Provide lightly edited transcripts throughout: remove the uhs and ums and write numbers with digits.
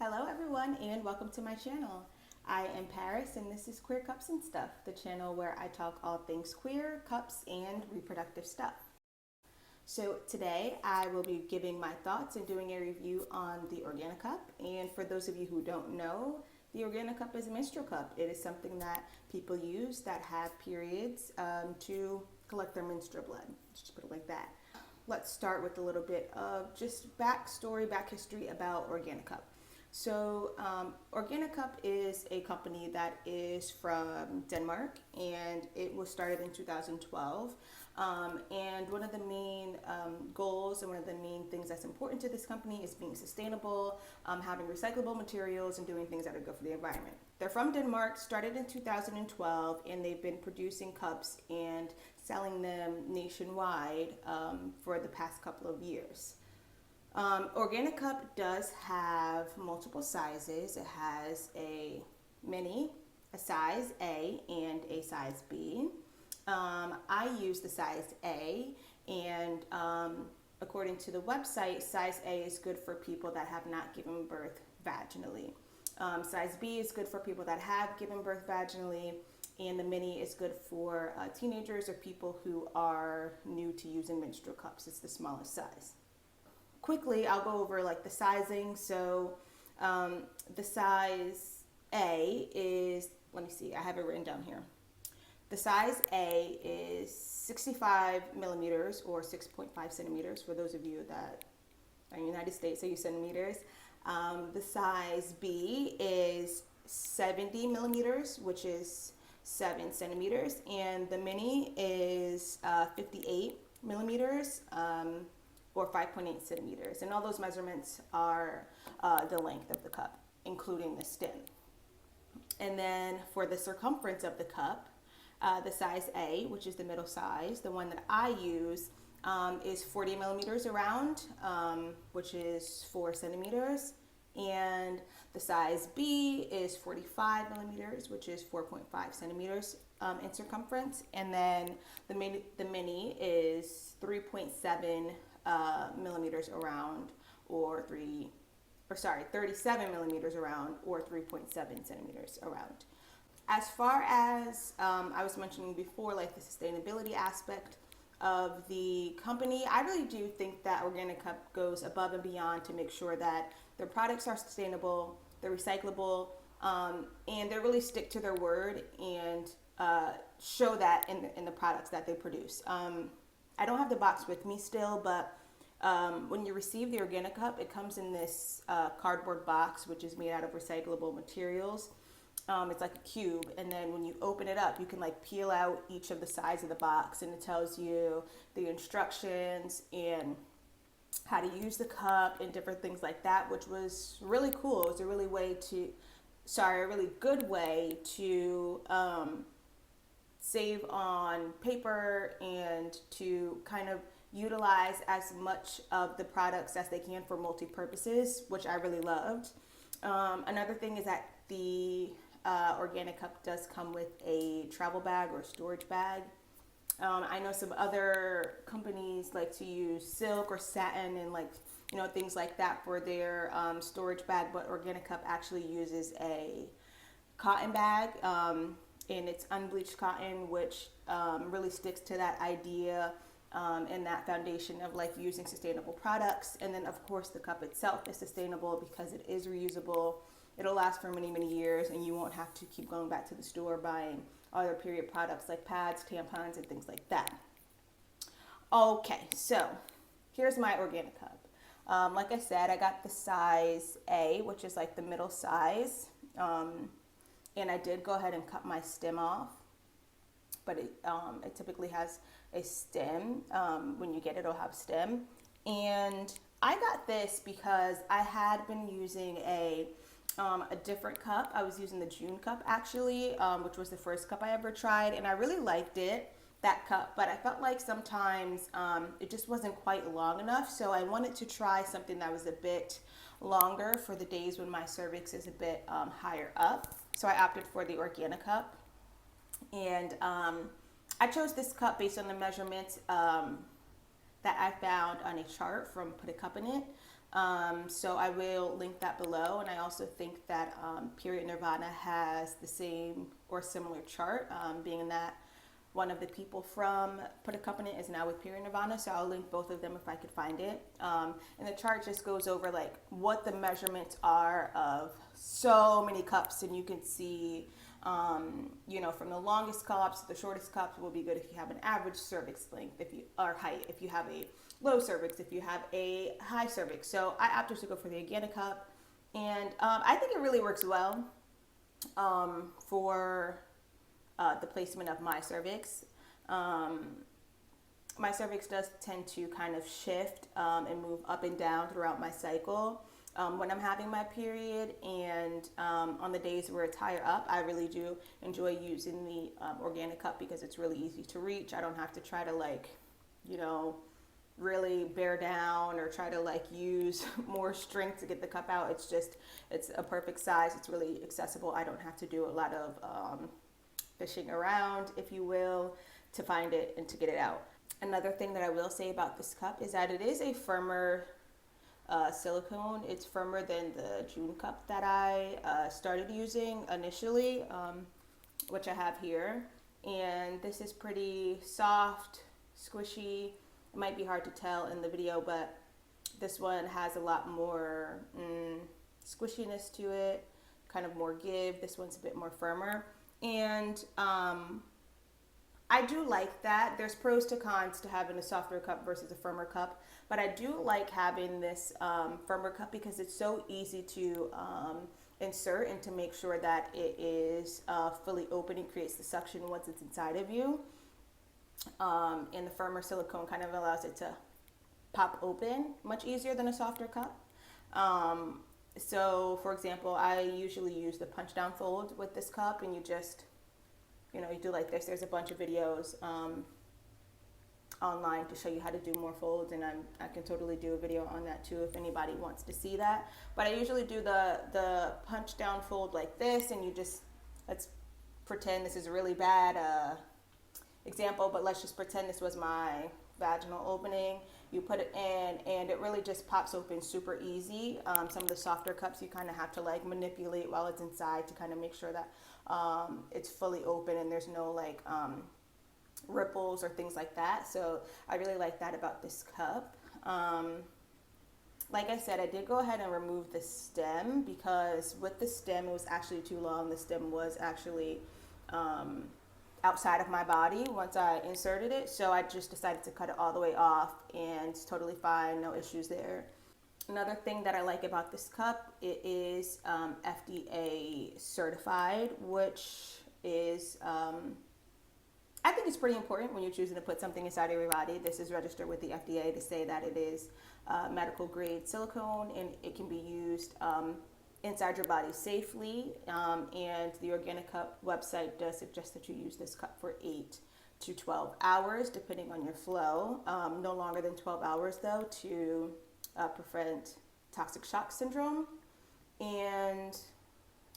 Hello everyone and welcome to my channel. I am Paris and this is Queer Cups and Stuff, the channel where I talk all things queer, cups, and reproductive stuff. So today I will be giving my thoughts and doing a review on the Organicup. And for those of you who don't know, the Organicup is a menstrual cup. It is something that people use that have periods to collect their menstrual blood. Let's just put it like that. Let's start with a little bit of just back history about Organicup. So Organicup is a company that is from Denmark, and it was started in 2012. And one of the main goals and one of the main things that's important to this company is being sustainable, having recyclable materials, and doing things that are good for the environment. They're from Denmark, started in 2012, and they've been producing cups and selling them nationwide for the past couple of years. Organicup does have multiple sizes. It has a mini, a size A, and a size B. I use the size A, and according to the website, size A is good for people that have not given birth vaginally. Size B is good for people that have given birth vaginally, and the mini is good for teenagers or people who are new to using menstrual cups. It's the smallest size. Quickly, I'll go over like the sizing. So the size A is, let me see, I have it written down here. The size A is 65 millimeters or 6.5 centimeters for those of you that are in the United States, I use centimeters. The size B is 70 millimeters, which is 7 centimeters, and the mini is 58 millimeters, or 5.8 centimeters. And all those measurements are the length of the cup, including the stem. And then for the circumference of the cup, the size A, which is the middle size, the one that I use, is 40 millimeters around, which is 4 centimeters. And the size B is 45 millimeters, which is 4.5 centimeters in circumference. And then the mini is 3.7 millimeters around, or 37 millimeters around, or 3.7 centimeters around. As far as I was mentioning before, like the sustainability aspect of the company, I really do think that Organicup goes above and beyond to make sure that their products are sustainable, they're recyclable, and they really stick to their word and show that in the products that they produce. I don't have the box with me still, but when you receive the Organicup, it comes in this cardboard box, which is made out of recyclable materials. It's like a cube, and then when you open it up, you can like peel out each of the sides of the box, and it tells you the instructions and how to use the cup and different things like that, which was really cool. It was a really good way to save on paper and to kind of utilize as much of the products as they can for multi-purposes, which I really loved. Another thing is that the Organicup does come with a travel bag or storage bag. I know some other companies like to use silk or satin and things like that for their storage bag, but Organicup actually uses a cotton bag, and it's unbleached cotton, which really sticks to that idea and that foundation of like using sustainable products. And then of course the cup itself is sustainable because it is reusable. It'll last for many, many years, and you won't have to keep going back to the store buying other period products like pads, tampons, and things like that. Okay, so here's my Organicup. Like I said, I got the size A, which is like the middle size, and I did go ahead and cut my stem off, but it typically has a stem. When you get it, it'll have stem. And I got this because I had been using a different cup. I was using the June cup actually, which was the first cup I ever tried, and I really liked that cup, but I felt like sometimes it just wasn't quite long enough, so I wanted to try something that was a bit longer for the days when my cervix is a bit higher up. So I opted for the Organicup, and I chose this cup based on the measurements that I found on a chart from Put a Cup in It. So I will link that below. And I also think that Period Nirvana has the same or similar chart, being that one of the people from Put a Cup in It is now with Period Nirvana, so I'll link both of them if I could find it. And the chart just goes over like what the measurements are of so many cups, and you can see, you know, from the longest cups to the shortest cups will be good if you have an average cervix length, if you or height, if you have a low cervix, if you have a high cervix. So I opted to go for the Organicup, and I think it really works well for the placement of my cervix. My cervix does tend to kind of shift and move up and down throughout my cycle when I'm having my period, and on the days where it's higher up, I really do enjoy using the Organicup because it's really easy to reach. I don't have to try to, like, you know, really bear down or try to like use more strength to get the cup out. It's just, it's a perfect size. It's really accessible. I don't have to do a lot of fishing around, if you will, to find it and to get it out. Another thing that I will say about this cup is that it is a firmer silicone. It's firmer than the June cup that I started using initially, which I have here. And this is pretty soft, squishy. It might be hard to tell in the video, but this one has a lot more squishiness to it, kind of more give. This one's a bit more firmer. And I do like that. There's pros to cons to having a softer cup versus a firmer cup, but I do like having this firmer cup because it's so easy to insert and to make sure that it is fully open and creates the suction once it's inside of you. And the firmer silicone kind of allows it to pop open much easier than a softer cup. So for example, I usually use the punch down fold with this cup, and you just, you know, you do like this. There's a bunch of videos online to show you how to do more folds, and I can totally do a video on that too if anybody wants to see that. But I usually do the punch down fold like this, and you just, let's pretend this is a really bad example, but let's just pretend this was my vaginal opening. You put it in and it really just pops open super easy. Some of the softer cups you kind of have to like manipulate while it's inside to kind of make sure that it's fully open and there's no like ripples or things like that. So I really like that about this cup. Like I said, I did go ahead and remove the stem because with the stem it was actually too long. The stem was actually outside of my body once I inserted it, so I just decided to cut it all the way off, and it's totally fine, no issues there. Another thing that I like about this cup, it is FDA certified, which is I think it's pretty important when you're choosing to put something inside of your body. This is registered with the FDA to say that it is medical grade silicone and it can be used inside your body safely, and the Organicup website does suggest that you use this cup for 8 to 12 hours depending on your flow, no longer than 12 hours though, to prevent toxic shock syndrome. And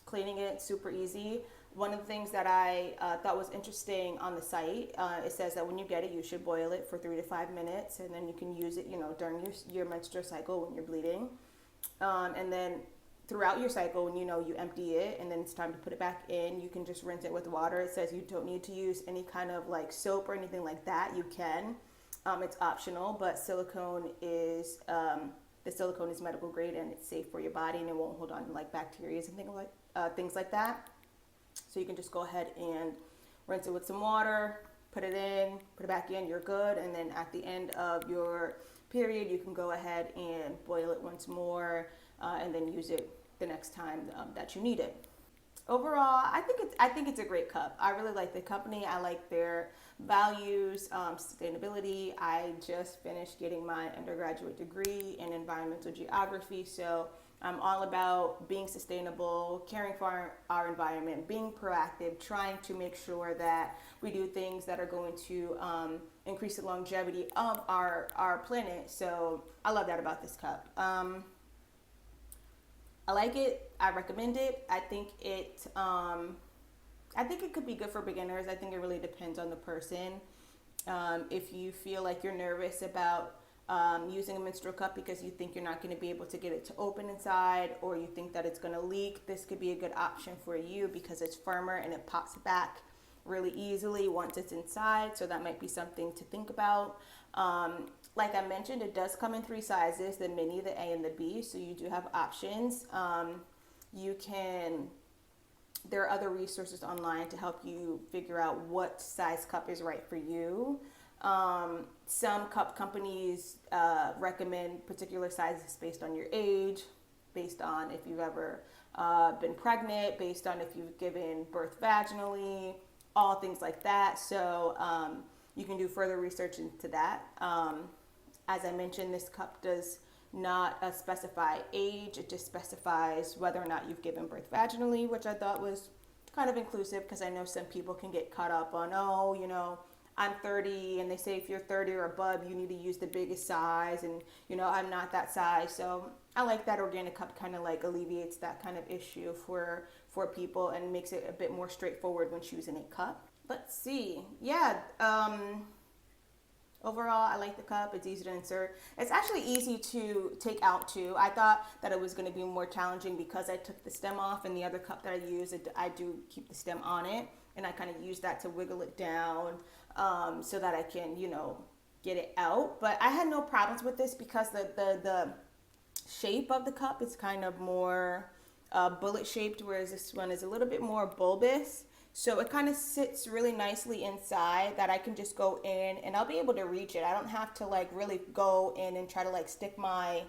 cleaning it, super easy. One of the things that I thought was interesting on the site, it says that when you get it, you should boil it for 3 to 5 minutes, and then you can use it, you know, during your menstrual cycle when you're bleeding, and then throughout your cycle, when you know you empty it and then it's time to put it back in, you can just rinse it with water. It says you don't need to use any kind of like soap or anything like that. You can, it's optional, but silicone is, the silicone is medical grade and it's safe for your body and it won't hold on to like bacteria and things like that. So you can just go ahead and rinse it with some water, put it in, put it back in, you're good. And then at the end of your period, you can go ahead and boil it once more, and then use it the next time that you need it. Overall, I think it's a great cup. I really like the company. I like their values, sustainability. I just finished getting my undergraduate degree in environmental geography, so I'm all about being sustainable, caring for our environment, being proactive, trying to make sure that we do things that are going to increase the longevity of our planet. So I love that about this cup. I like it. I recommend it. I think it could be good for beginners. I think it really depends on the person. If you feel like you're nervous about using a menstrual cup because you think you're not going to be able to get it to open inside, or you think that it's going to leak, this could be a good option for you because it's firmer and it pops back really easily once it's inside. So that might be something to think about. Like I mentioned, it does come in 3 sizes, the mini, the A, and the B, so you do have options. There are other resources online to help you figure out what size cup is right for you. Some cup companies recommend particular sizes based on your age, based on if you've ever been pregnant, based on if you've given birth vaginally, all things like that. So you can do further research into that. As I mentioned, this cup does not specify age. It just specifies whether or not you've given birth vaginally, which I thought was kind of inclusive because I know some people can get caught up on, oh, you know, I'm 30, and they say if you're 30 or above, you need to use the biggest size, and you know, I'm not that size. So I like that Organicup kind of like alleviates that kind of issue for people and makes it a bit more straightforward when choosing a cup. Let's see. Yeah. Overall, I like the cup. It's easy to insert. It's actually easy to take out too. I thought that it was going to be more challenging because I took the stem off, and the other cup that I use, I do keep the stem on it, and I kind of use that to wiggle it down so that I can, you know, get it out. But I had no problems with this because the shape of the cup is kind of more bullet shaped, whereas this one is a little bit more bulbous. So it kind of sits really nicely inside that I can just go in and I'll be able to reach it. I don't have to like really go in and try to like stick my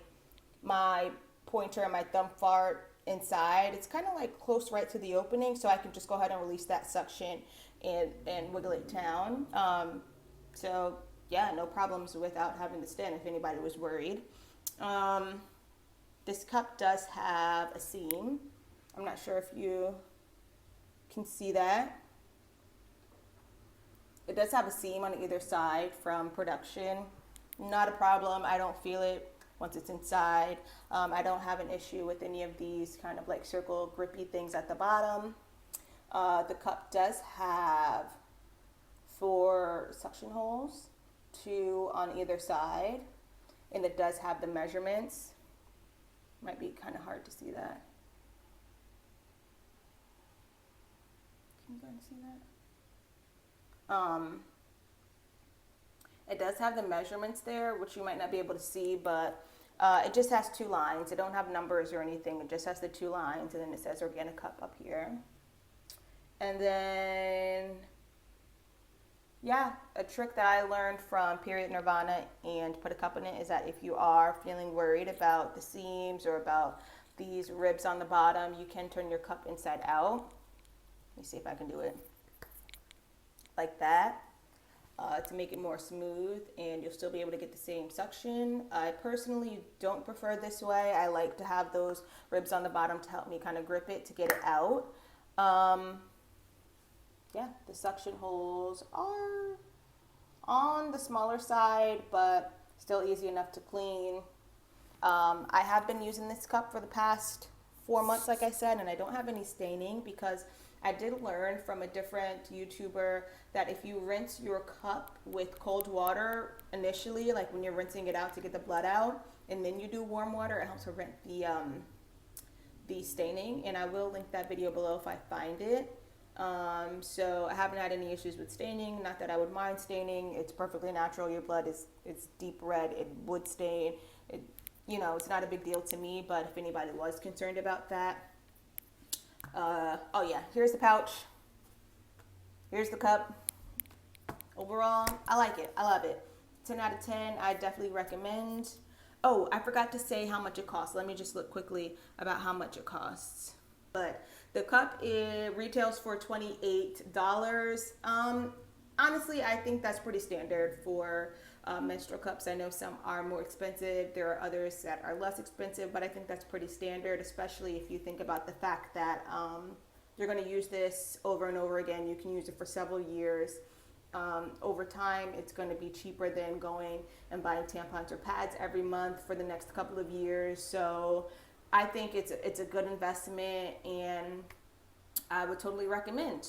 pointer and my thumb far inside. It's kind of like close right to the opening, so I can just go ahead and release that suction and wiggle it down. So yeah, no problems without having the stem if anybody was worried. This cup does have a seam. I'm not sure if you can see that. It does have a seam on either side from production. Not a problem. I don't feel it once it's inside. I don't have an issue with any of these kind of like circle grippy things at the bottom. The cup does have 4 suction holes, 2 on either side, and it does have the measurements. Might be kind of hard to see that. Can you guys see that? It does have the measurements there, which you might not be able to see, but it just has 2 lines. It don't have numbers or anything. It just has the 2 lines, and then it says Organicup up here. And then, yeah, a trick that I learned from Period Nirvana and Put a Cup in It is that if you are feeling worried about the seams or about these ribs on the bottom, you can turn your cup inside out. Let me see if I can do it like that to make it more smooth, and you'll still be able to get the same suction. I personally don't prefer this way. I like to have those ribs on the bottom to help me kind of grip it to get it out. Yeah, the suction holes are on the smaller side, but still easy enough to clean. I have been using this cup for the past 4 months, like I said, and I don't have any staining because I did learn from a different YouTuber that if you rinse your cup with cold water initially, like when you're rinsing it out to get the blood out, and then you do warm water, it helps prevent the staining. And I will link that video below if I find it. So I haven't had any issues with staining. Not that I would mind staining. It's perfectly natural. Your blood is deep red. It would stain. You know, it's not a big deal to me, but if anybody was concerned about that. Oh yeah, here's the pouch. Here's the cup. Overall, I like it. I love it. 10 out of 10. I definitely recommend. Oh, I forgot to say how much it costs. Let me just look quickly about how much it costs. But the cup retails for $28. Honestly, I think that's pretty standard for menstrual cups. I know some are more expensive. There are others that are less expensive, but I think that's pretty standard, especially if you think about the fact that you're going to use this over and over again. You can use it for several years. Over time, it's going to be cheaper than going and buying tampons or pads every month for the next couple of years. So I think it's a good investment, and I would totally recommend.